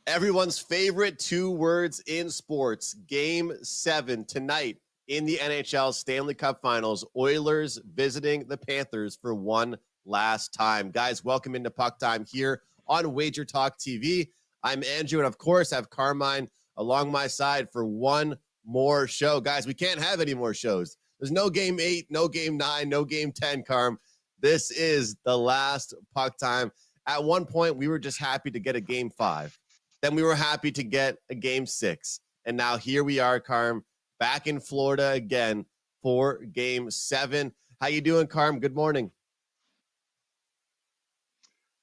Everyone's favorite two words in sports. Game 7 tonight in the NHL Stanley Cup Finals. Oilers visiting the Panthers for one last time. Guys, welcome into Puck Time here on WagerTalk TV. I'm Andrew, and of course, I have Carmine along my side for one more show. Guys, we can't have any more shows. There's no Game 8, no Game 9, no Game 10, Carm. This is the last Puck Time. At one point, we were just happy to get a Game 5. Then we were happy to get a Game 6. And now here we are, Carm, back in Florida again for Game 7. How you doing, Carm? Good morning.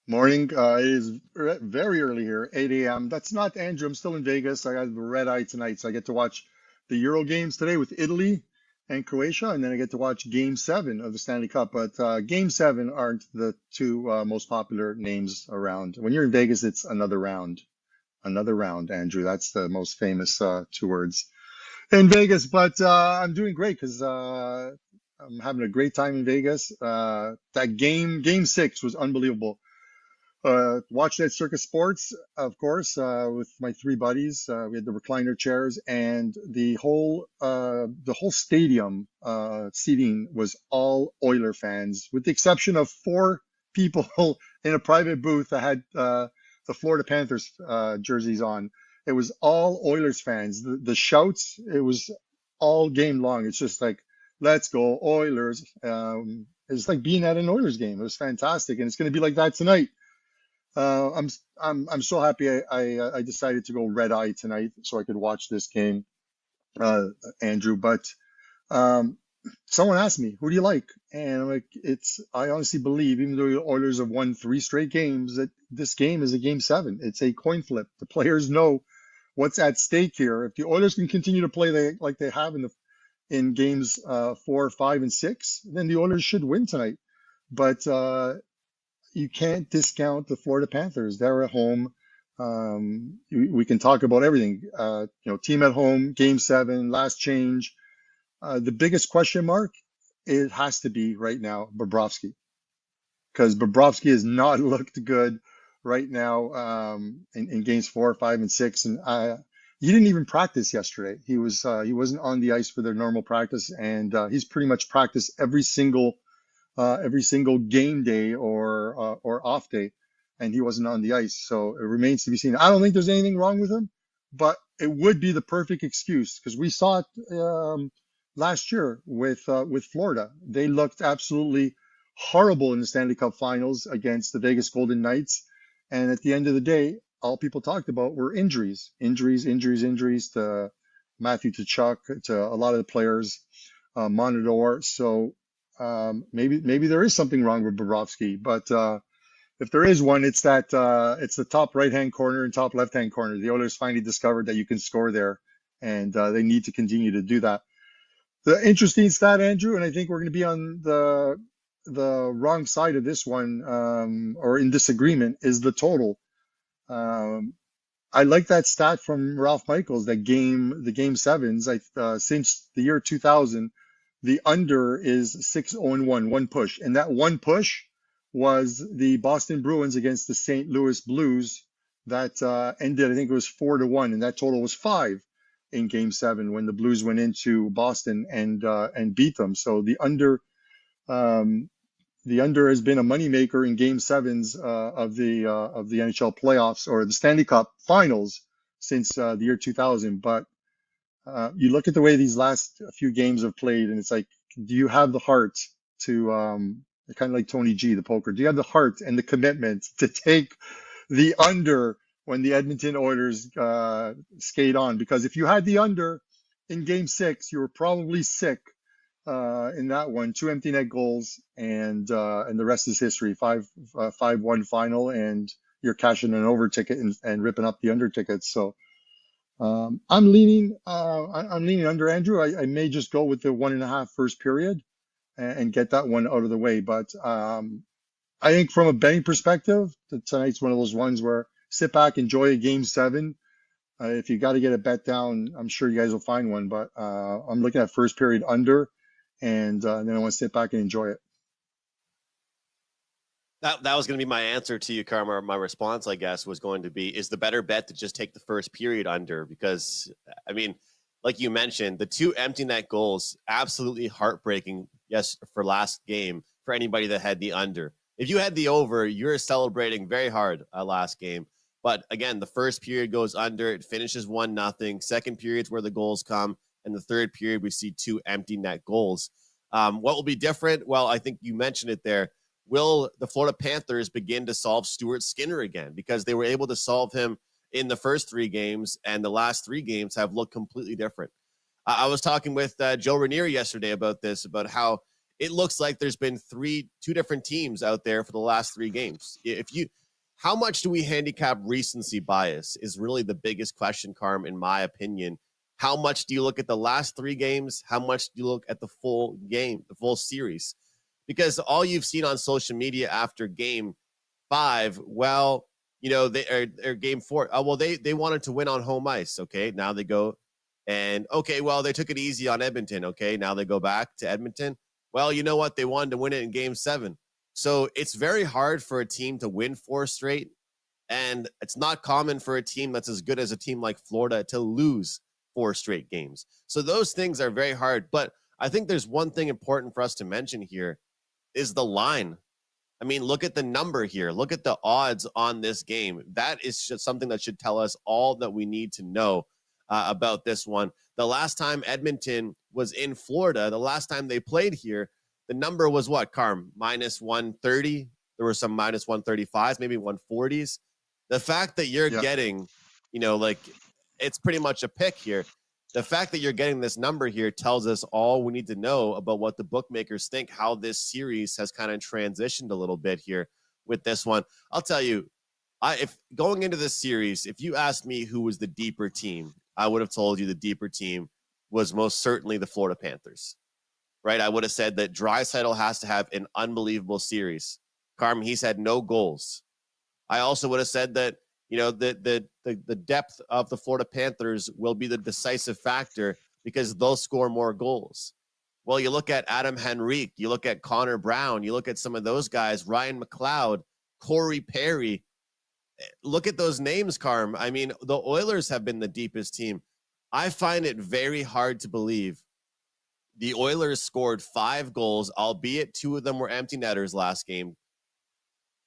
Morning. It is very early here, 8 a.m. That's not Andrew. I'm still in Vegas. I got the red eye tonight, so I get to watch the Euro games today with Italy and Croatia, and then I get to watch Game 7 of the Stanley Cup. But Game 7 aren't the two most popular names around. When you're in Vegas, it's another round. Another round, Andrew. That's the most famous two words in Vegas. But I'm doing great because I'm having a great time in Vegas. That Game 6 was unbelievable. Watched at Circus Sports, of course, with my three buddies. We had the recliner chairs, and the whole stadium seating was all Oiler fans, with the exception of 4 people in a private booth that had the Florida Panthers jerseys on. It was all Oilers fans. The shouts, it was all game long. It's just like, let's go Oilers. It's like being at an Oilers game. It was fantastic, and it's going to be like that tonight. I'm so happy I decided to go red eye tonight so I could watch this game, Andrew. But someone asked me, who do you like? And I'm like, I honestly believe, even though the Oilers have won 3 straight games, that this game is a Game 7. It's a coin flip. The players know what's at stake here. If the Oilers can continue to play like they have in games 4, 5, and 6, then the Oilers should win tonight. But you can't discount the Florida Panthers. They're at home. We can talk about everything. Team at home, Game 7, last change. The biggest question mark, it has to be right now Bobrovsky, because Bobrovsky has not looked good right now in games 4, 5, and 6. And he didn't even practice yesterday. He wasn't on the ice for their normal practice, and he's pretty much practiced every single game day or off day, and he wasn't on the ice. So it remains to be seen. I don't think there's anything wrong with him, but it would be the perfect excuse, because we saw it last year with Florida. They looked absolutely horrible in the Stanley Cup Finals against the Vegas Golden Knights, and at the end of the day, all people talked about were injuries to Matthew Tkachuk, to a lot of the players, Monador. So maybe there is something wrong with Bobrovsky, but if there is one, it's the top right-hand corner and top left-hand corner. The Oilers finally discovered that you can score there, and they need to continue to do that. The interesting stat, Andrew, and I think we're going to be on the wrong side of this one, or in disagreement, is the total. I like that stat from Ralph Michaels, the Game 7s. Since the year 2000, the under is 6-0-1, one push. And that one push was the Boston Bruins against the St. Louis Blues that ended, I think it was 4-1, and that total was 5 in Game 7 when the Blues went into Boston and beat them. So the under has been a moneymaker in Game 7s of the NHL playoffs or the Stanley Cup Finals since the year 2000. But you look at the way these last few games have played, and it's like, do you have the heart to kind of like Tony G, the poker? Do you have the heart and the commitment to take the under when the Edmonton Oilers skate on? Because if you had the under in Game 6, you were probably sick in that one. 2 empty net goals, and the rest is history. 5-1 final, and you're cashing an over ticket and ripping up the under tickets. So I'm leaning under, Andrew. I may just go with the 1.5 first period and get that one out of the way. But I think from a betting perspective, tonight's one of those ones where sit back, enjoy a game 7. If you got to get a bet down, I'm sure you guys will find one. But I'm looking at first period under, and then I want to sit back and enjoy it. That was going to be my answer to you, Karma. My response, I guess, was going to be, is the better bet to just take the first period under? Because, I mean, like you mentioned, the 2 empty net goals, absolutely heartbreaking, yes, for last game, for anybody that had the under. If you had the over, you're celebrating very hard last game. But again, the first period goes under, it finishes 1-0. Second period's where the goals come. And the third period, we see 2 empty net goals. What will be different? Well, I think you mentioned it there. Will the Florida Panthers begin to solve Stuart Skinner again? Because they were able to solve him in the first 3 games, and the last 3 games have looked completely different. I was talking with Joe Ranieri yesterday about this, about how it looks like there's been 2 different teams out there for the last 3 games. How much do we handicap recency bias is really the biggest question, Carm, in my opinion. How much do you look at the last 3 games? How much do you look at the full game, the full series? Because all you've seen on social media after game 5, well, you know, they are game 4. Oh, well, they wanted to win on home ice. Okay, now they go and okay, well, they took it easy on Edmonton. Okay, now they go back to Edmonton. Well, you know what? They wanted to win it in game 7. So it's very hard for a team to win 4 straight. And it's not common for a team that's as good as a team like Florida to lose 4 straight games. So those things are very hard. But I think there's one thing important for us to mention here is the line. I mean, look at the number here. Look at the odds on this game. That is just something that should tell us all that we need to know about this one. The last time Edmonton was in Florida, the last time they played here, the number was what, Carm? Minus 130. There were some minus 135s, maybe 140s. The fact that you're getting, you know, like it's pretty much a pick here. The fact that you're getting this number here tells us all we need to know about what the bookmakers think, how this series has kind of transitioned a little bit here with this one. I'll tell you, if going into this series, if you asked me who was the deeper team, I would have told you the deeper team was most certainly the Florida Panthers, right? I would have said that Draisaitl has to have an unbelievable series. Carm, he's had no goals. I also would have said that, you know, the depth of the Florida Panthers will be the decisive factor because they'll score more goals. Well, you look at Adam Henrique, you look at Connor Brown, you look at some of those guys, Ryan McLeod, Corey Perry. Look at those names, Carm. I mean, the Oilers have been the deepest team. I find it very hard to believe the Oilers scored 5 goals, albeit 2 of them were empty netters last game.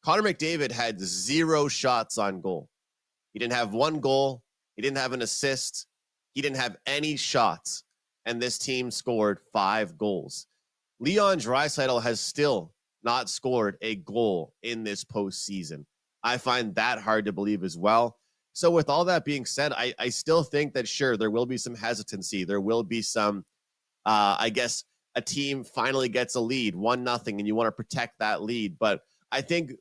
Connor McDavid had 0 shots on goal. He didn't have 1 goal. He didn't have an assist. He didn't have any shots. And this team scored 5 goals. Leon Draisaitl has still not scored a goal in this postseason. I find that hard to believe as well. So with all that being said, I still think that, sure, there will be some hesitancy. There will be some, I guess, a team finally gets a lead, 1-0, and you want to protect that lead. But I think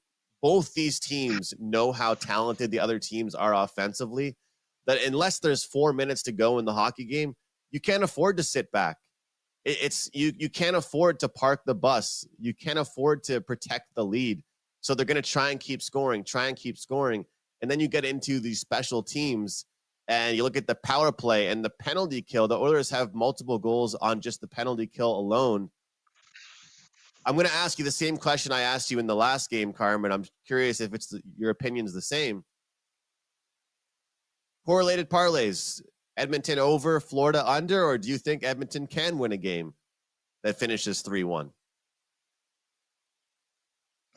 both these teams know how talented the other teams are offensively, that unless there's 4 minutes to go in the hockey game, you can't afford to sit back. You can't afford to park the bus. You can't afford to protect the lead. So they're going to try and keep scoring. And then you get into these special teams and you look at the power play and the penalty kill. The Oilers have multiple goals on just the penalty kill alone. I'm going to ask you the same question I asked you in the last game, Carmen. I'm curious if your opinion is the same. Correlated parlays, Edmonton over, Florida under, or do you think Edmonton can win a game that finishes 3-1?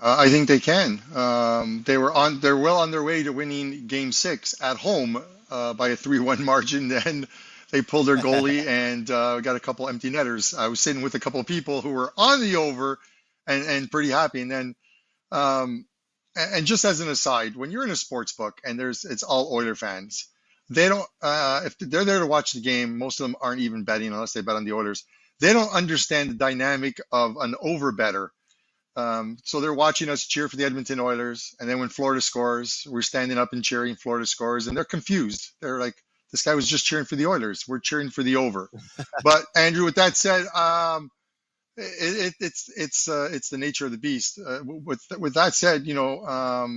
I think they can. They're well on their way to winning Game 6 at home by a 3-1 margin. Then they pulled their goalie and got a couple empty netters. I was sitting with a couple of people who were on the over and pretty happy. And then, and just as an aside, when you're in a sports book and it's all Oiler fans, they don't. If they're there to watch the game, most of them aren't even betting unless they bet on the Oilers. They don't understand the dynamic of an over better. So they're watching us cheer for the Edmonton Oilers, and then when Florida scores, we're standing up and cheering. Florida scores, and they're confused. They're like, "This guy was just cheering for the Oilers. We're cheering for the over." But Andrew, with that said, it's the nature of the beast. With that said, you know,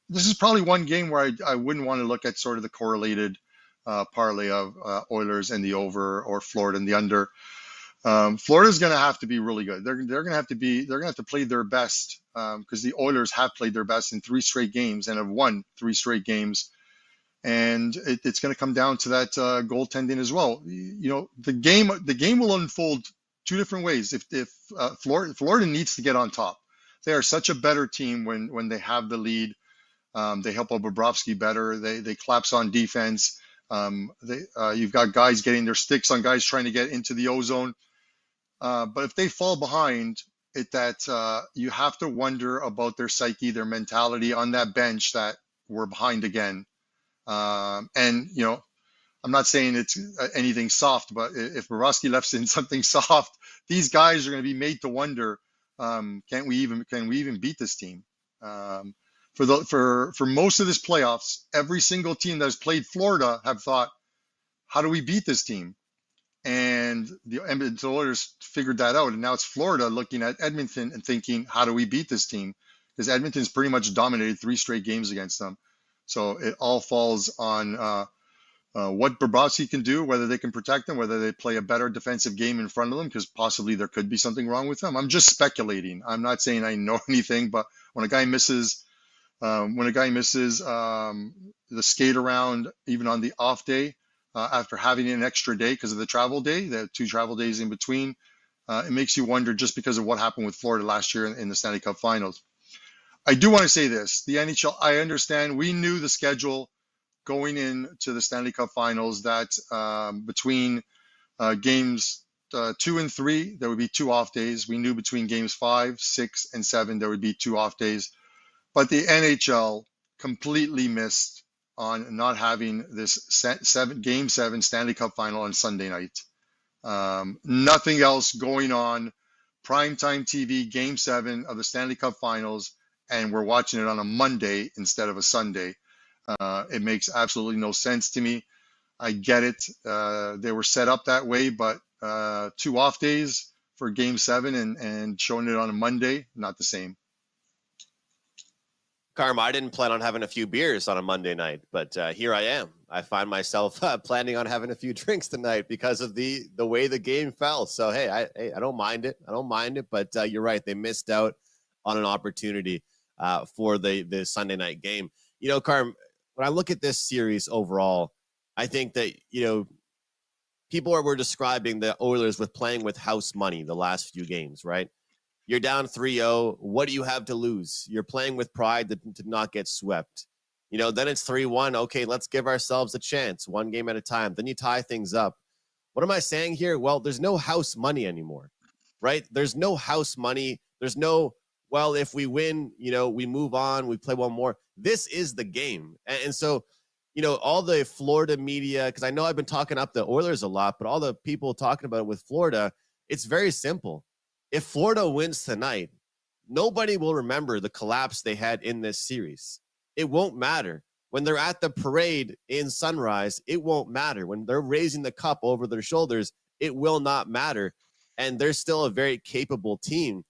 this is probably one game where I wouldn't want to look at sort of the correlated parlay of Oilers and the over, or Florida and the under. Florida's going to have to be really good. They're going to have to play their best, because the Oilers have played their best in 3 straight games and have won 3 straight games. And it's going to come down to that goaltending as well. You know, the game will unfold 2 different ways. If Florida needs to get on top, they are such a better team when they have the lead. They help out Bobrovsky better. They collapse on defense. You've got guys getting their sticks on guys trying to get into the ozone. But if they fall behind, you have to wonder about their psyche, their mentality on that bench, that we're behind again. And, you know, I'm not saying it's anything soft, but if Bobrovsky lets in something soft, these guys are going to be made to wonder, can we even beat this team? For most of this playoffs, every single team that has played Florida have thought, how do we beat this team? And the Edmonton Oilers figured that out, and now it's Florida looking at Edmonton and thinking, how do we beat this team? Because Edmonton's pretty much dominated 3 straight games against them. So it all falls on what Bobrovsky can do, whether they can protect him, whether they play a better defensive game in front of them, because possibly there could be something wrong with them. I'm just speculating. I'm not saying I know anything, but when a guy misses the skate around, even on the off day, after having an extra day because of the travel day, the 2 travel days in between, it makes you wonder, just because of what happened with Florida last year in the Stanley Cup Finals. I do want to say this. The NHL, I understand, we knew the schedule going into the Stanley Cup Finals, that between games 2 and 3, there would be 2 off days. We knew between games 5, 6, and 7, there would be 2 off days. But the NHL completely missed on not having this Game 7 Stanley Cup Final on Sunday night. Nothing else going on. Primetime TV, Game 7 of the Stanley Cup Finals, and we're watching it on a Monday instead of a Sunday. It makes absolutely no sense to me. I get it. They were set up that way, but 2 off days for Game 7 and showing it on a Monday, not the same. Carm, I didn't plan on having a few beers on a Monday night, but here I am. I find myself planning on having a few drinks tonight because of the way the game fell. So, hey, I don't mind it. I don't mind it, but you're right. They missed out on an opportunity for the Sunday night game. You know, Carm, when I look at this series overall, I think that, you know, people were describing the Oilers with playing with house money the last few games, right? You're down 3-0. What do you have to lose? You're playing with pride to not get swept. You know, then it's 3-1. Okay, let's give ourselves a chance, 1 game at a time. Then you tie things up. What am I saying here? Well, there's no house money anymore, right? There's no house money. There's no, well, if we win, you know, we move on, we play one more. This is the game. And so, you know, all the Florida media, because I know I've been talking up the Oilers a lot, but all the people talking about it with Florida, it's very simple. If Florida wins tonight, nobody will remember the collapse they had in this series. It won't matter. When they're at the parade in Sunrise, it won't matter. When they're raising the cup over their shoulders, it will not matter. And they're still a very capable team.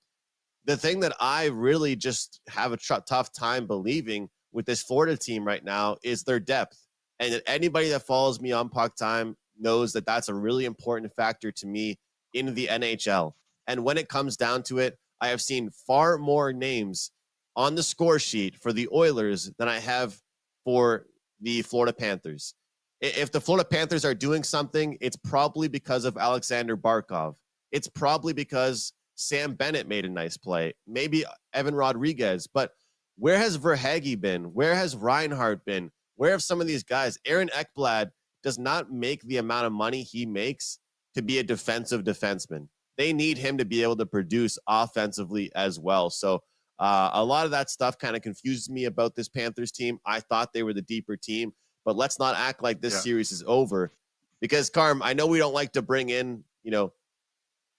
The thing that I really just have a tough time believing with this Florida team right now is their depth. And anybody that follows me on PuckTime knows that that's a really important factor to me in the NHL. And when it comes down to it, I have seen far more names on the score sheet for the Oilers than I have for the Florida Panthers. If the Florida Panthers are doing something, it's probably because of Alexander Barkov. It's probably because Sam Bennett made a nice play. Maybe Evan Rodriguez. But where has Verhaeghe been? Where has Reinhart been? Where have some of these guys? Aaron Ekblad does not make the amount of money he makes to be a defensive defenseman. They need him to be able to produce offensively as well. So a lot of that stuff kind of confuses me about this Panthers team. I thought they were the deeper team, but let's not act like this series is over. Because, Carm, I know we don't like to bring in, you know,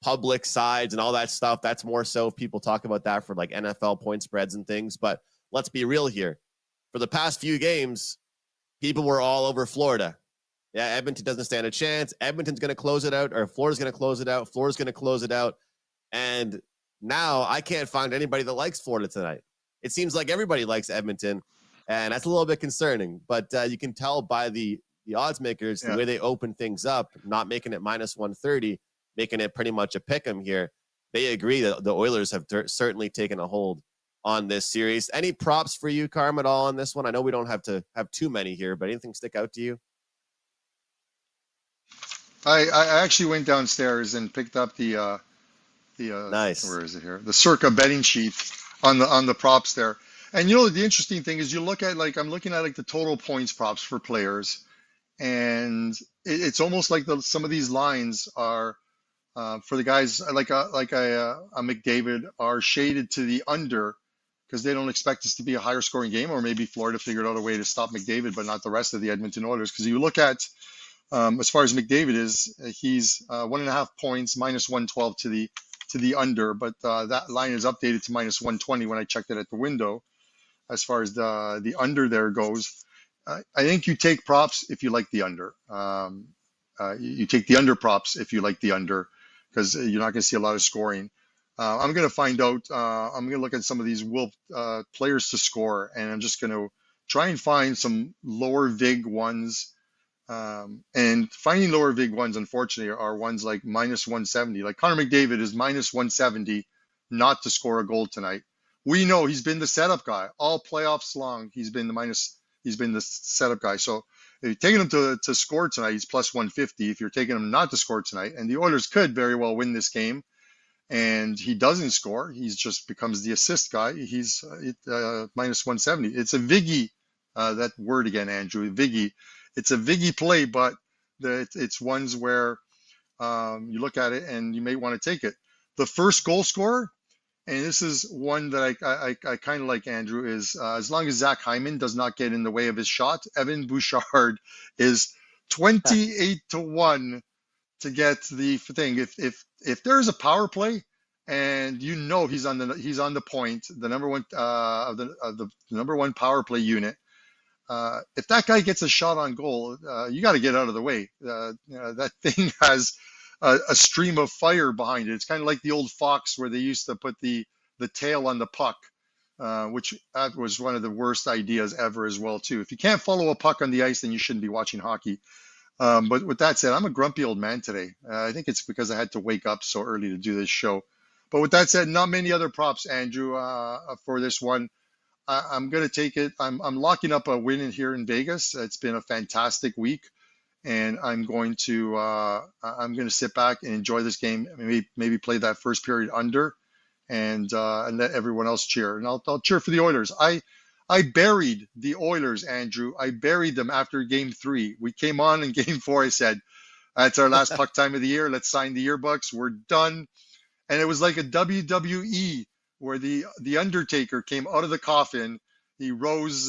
public sides and all that stuff. That's more so if people talk about that for like NFL point spreads and things. But let's be real here. For the past few games, people were all over Florida. Yeah, Edmonton doesn't stand a chance. Edmonton's going to close it out, or Florida's going to close it out. Florida's going to close it out. And now I can't find anybody that likes Florida tonight. It seems like everybody likes Edmonton. And that's a little bit concerning. But you can tell by the odds makers, the way they open things up, not making it minus 130, making it pretty much a pick 'em here. They agree that the Oilers have certainly taken a hold on this series. Any props for you, Carm, at all on this one? I know we don't have to have too many here, but anything stick out to you? I actually went downstairs and picked up the nice. Where is it here? The Circa betting sheet on the props there. And the interesting thing is you look at I'm looking at the total points props for players, and it's almost like some of these lines are for the guys like a McDavid are shaded to the under because they don't expect this to be a higher scoring game, or maybe Florida figured out a way to stop McDavid but not the rest of the Edmonton Oilers. Because you look at as far as McDavid is, he's 1.5 points, minus 112 to the under, but that line is updated to minus 120 when I checked it at the window. As far as the under there goes, I think you take props if you like the under. You take the under props if you like the under, because you're not going to see a lot of scoring. I'm going to find out. I'm going to look at some of these players to score, and I'm just going to try and find some lower vig ones. And finding lower vig ones, unfortunately, are ones like minus 170. Like Connor McDavid is minus 170 not to score a goal tonight. We know he's been the setup guy all playoffs long. He's been the setup guy. So if you're taking him to score tonight, he's plus 150. If you're taking him not to score tonight, and the Oilers could very well win this game, and he doesn't score, he just becomes the assist guy. He's minus 170. It's a Viggy, that word again, Andrew, Viggy. It's a Viggy play, but it's ones where you look at it and you may want to take it. The first goal scorer, and this is one that I kind of like, Andrew, is as long as Zach Hyman does not get in the way of his shot, Evan Bouchard is 28-1 to get the thing. If there's a power play and he's on the point, the number one of the number one power play unit. If that guy gets a shot on goal, you got to get out of the way. That thing has a stream of fire behind it. It's kind of like the old Fox where they used to put the tail on the puck, which that was one of the worst ideas ever as well too. If you can't follow a puck on the ice, then you shouldn't be watching hockey. But with that said, I'm a grumpy old man today. I think it's because I had to wake up so early to do this show. But with that said, not many other props, Andrew, for this one. I'm going to take it. I'm locking up a win in here in Vegas. It's been a fantastic week, and I'm going to sit back and enjoy this game. Maybe play that first period under, and let everyone else cheer. And I'll cheer for the Oilers. I buried the Oilers, Andrew. I buried them after Game 3. We came on in Game 4. I said, "That's our last puck time of the year. Let's sign the yearbooks. We're done." And it was like a WWE, where the Undertaker came out of the coffin. He rose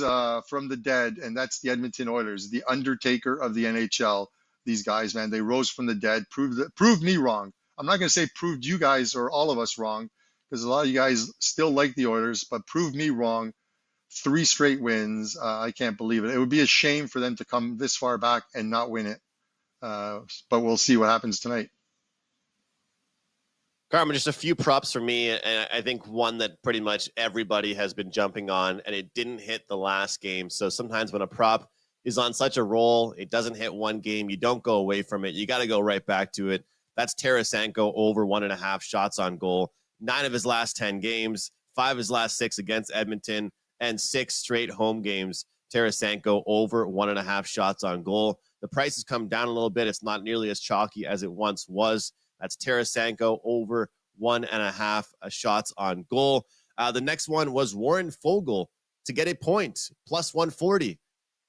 from the dead, and that's the Edmonton Oilers, the Undertaker of the NHL. These guys, man, they rose from the dead, proved me wrong. I'm not going to say proved you guys or all of us wrong, because a lot of you guys still like the Oilers, but proved me wrong. 3 straight wins. I can't believe it. It would be a shame for them to come this far back and not win it. But we'll see what happens tonight. Carmen, just a few props for me, and I think one that pretty much everybody has been jumping on, and it didn't hit the last game. So sometimes when a prop is on such a roll, it doesn't hit one game, you don't go away from it. You got to go right back to it. That's Tarasenko over 1.5 shots on goal. 9 of his last 10 games, 5 of his last 6 against Edmonton, and 6 straight home games. Tarasenko over 1.5 shots on goal. The price has come down a little bit. It's not nearly as chalky as it once was. That's Tarasenko over 1.5 shots on goal. The next one was Warren Foegele to get a point, plus 140.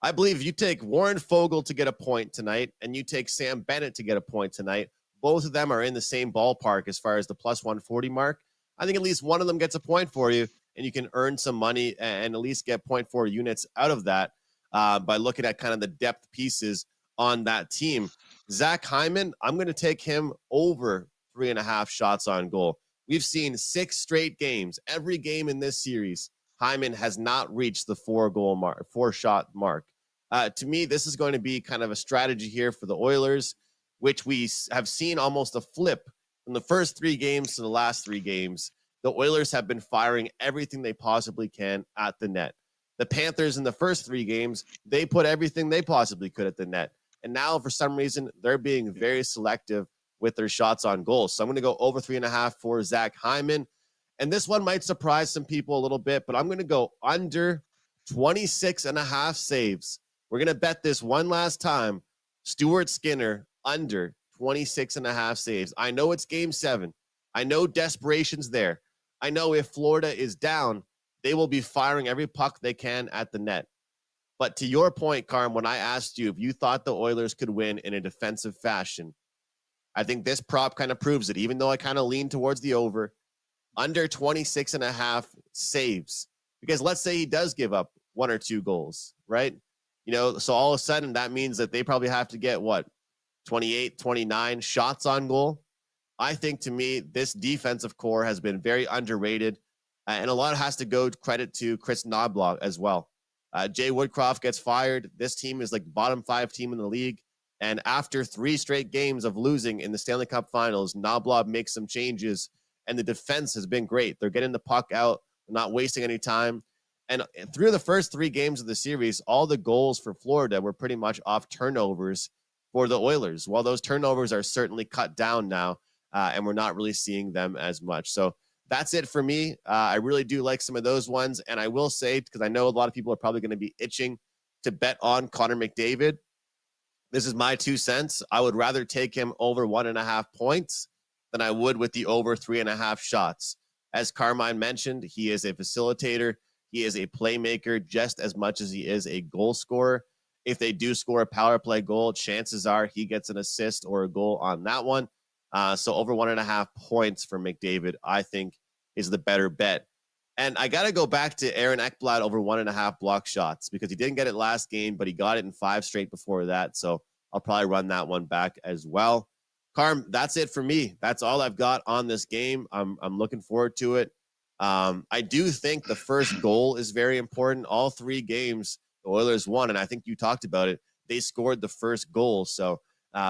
I believe you take Warren Foegele to get a point tonight, and you take Sam Bennett to get a point tonight. Both of them are in the same ballpark as far as the plus 140 mark. I think at least one of them gets a point for you, and you can earn some money and at least get 0.4 units out of that by looking at kind of the depth pieces on that team. Zach Hyman, I'm going to take him over 3.5 shots on goal. We've seen 6 straight games. Every game in this series, Hyman has not reached the 4-shot mark. To me, this is going to be kind of a strategy here for the Oilers, which we have seen almost a flip from the first 3 games to the last 3 games. The Oilers have been firing everything they possibly can at the net. The Panthers in the first 3 games, they put everything they possibly could at the net. And now, for some reason, they're being very selective with their shots on goal. So I'm going to go over 3.5 for Zach Hyman. And this one might surprise some people a little bit, but I'm going to go under 26.5 saves. We're going to bet this one last time. Stuart Skinner under 26.5 saves. I know it's game 7. I know desperation's there. I know if Florida is down, they will be firing every puck they can at the net. But to your point, Carm, when I asked you if you thought the Oilers could win in a defensive fashion, I think this prop kind of proves it, even though I kind of lean towards the over. Under 26.5 saves. Because let's say he does give up 1 or 2 goals, right? So all of a sudden that means that they probably have to get 28, 29 shots on goal. I think, to me, this defensive core has been very underrated, and a lot has to go credit to Chris Knoblauch as well. Jay Woodcroft gets fired. This team is like bottom 5 team in the league, and after 3 straight games of losing in the Stanley Cup Finals, Knoblauch makes some changes, and the defense has been great. They're getting the puck out, not wasting any time. And through the first 3 games of the series, all the goals for Florida were pretty much off turnovers for the Oilers. While those turnovers are certainly cut down now, and we're not really seeing them as much. So that's it for me. I really do like some of those ones. And I will say, because I know a lot of people are probably going to be itching to bet on Connor McDavid, this is my 2 cents. I would rather take him over 1.5 points than I would with the over 3.5 shots. As Carmine mentioned, he is a facilitator. He is a playmaker just as much as he is a goal scorer. If they do score a power play goal, chances are he gets an assist or a goal on that one. So over 1.5 points for McDavid, I think, is the better bet. And I got to go back to Aaron Ekblad over 1.5 block shots because he didn't get it last game, but he got it in 5 straight before that. So I'll probably run that one back as well. Carm, that's it for me. That's all I've got on this game. I'm looking forward to it. I do think the first goal is very important. All 3 games, the Oilers won, and I think you talked about it. They scored the first goal. So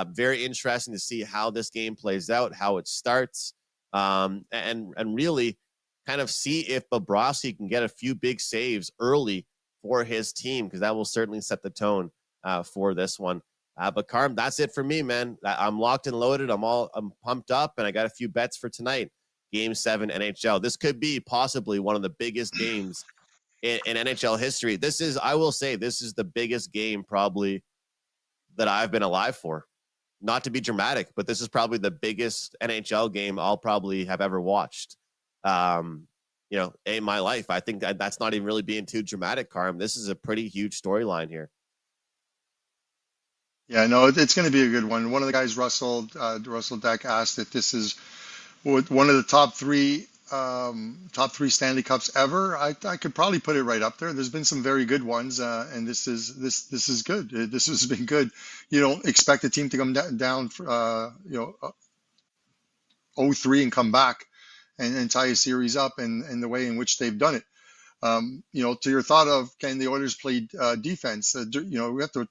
very interesting to see how this game plays out, how it starts, and really kind of see if Bobrovsky can get a few big saves early for his team, because that will certainly set the tone for this one. But Carm, that's it for me, man. I'm locked and loaded. I'm pumped up, and I got a few bets for tonight. Game 7 NHL. This could be possibly one of the biggest games in NHL history. I will say, this is the biggest game probably that I've been alive for. Not to be dramatic, but this is probably the biggest NHL game I'll probably have ever watched. In my life. I think that's not even really being too dramatic, Carm. This is a pretty huge storyline here. Yeah, no, it's going to be a good one. One of the guys, Russell Deck, asked if this is one of the top three Stanley Cups ever. I could probably put it right up there. There's been some very good ones, and this is good. This has been good. You don't expect a team to come down 0-3 and come back and tie a series up, and the way in which they've done it. To your thought of, can the Oilers play defense? We have to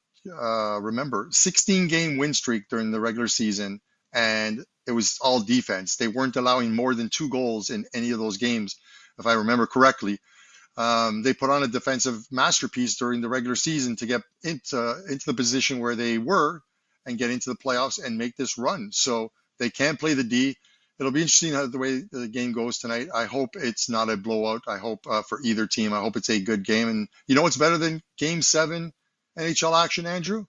remember 16-game win streak during the regular season, and it was all defense. They weren't allowing more than 2 goals in any of those games, if I remember correctly. They put on a defensive masterpiece during the regular season to get into the position where they were and get into the playoffs and make this run. So they can play the D. It'll be interesting how the way the game goes tonight. I hope it's not a blowout. I hope for either team. I hope it's a good game. And you know what's better than Game 7 NHL action, Andrew?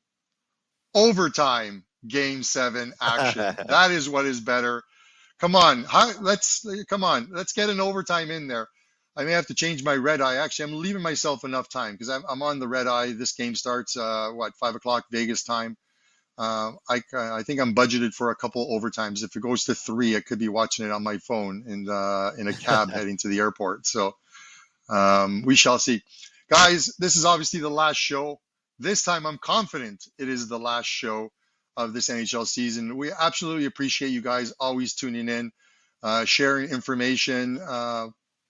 Overtime Game 7 action. That is what is better. Come on, let's get an overtime in there. I may have to change my red eye. Actually, I'm leaving myself enough time because I'm on the red eye. This game starts 5 o'clock Vegas time. I think I'm budgeted for a couple overtimes. If it goes to 3, I could be watching it on my phone in a cab heading to the airport. So we shall see. Guys, this is obviously the last show. This time I'm confident it is the last show of this NHL season. We absolutely appreciate you guys always tuning in, sharing information,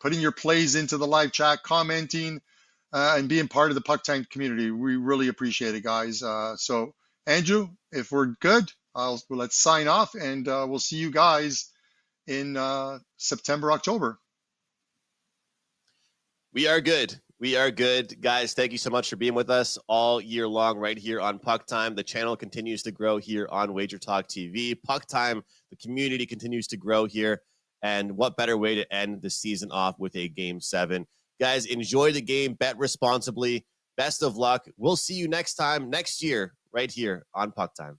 putting your plays into the live chat, commenting, and being part of the PuckTime community. We really appreciate it, guys. So Andrew, if we're good, let's sign off, and we'll see you guys in September, October. We are good. We are good. Guys, thank you so much for being with us all year long right here on PuckTime. The channel continues to grow here on WagerTalk TV. PuckTime, the community continues to grow here. And what better way to end the season off with a Game 7. Guys, enjoy the game. Bet responsibly. Best of luck. We'll see you next time, next year, right here on PuckTime.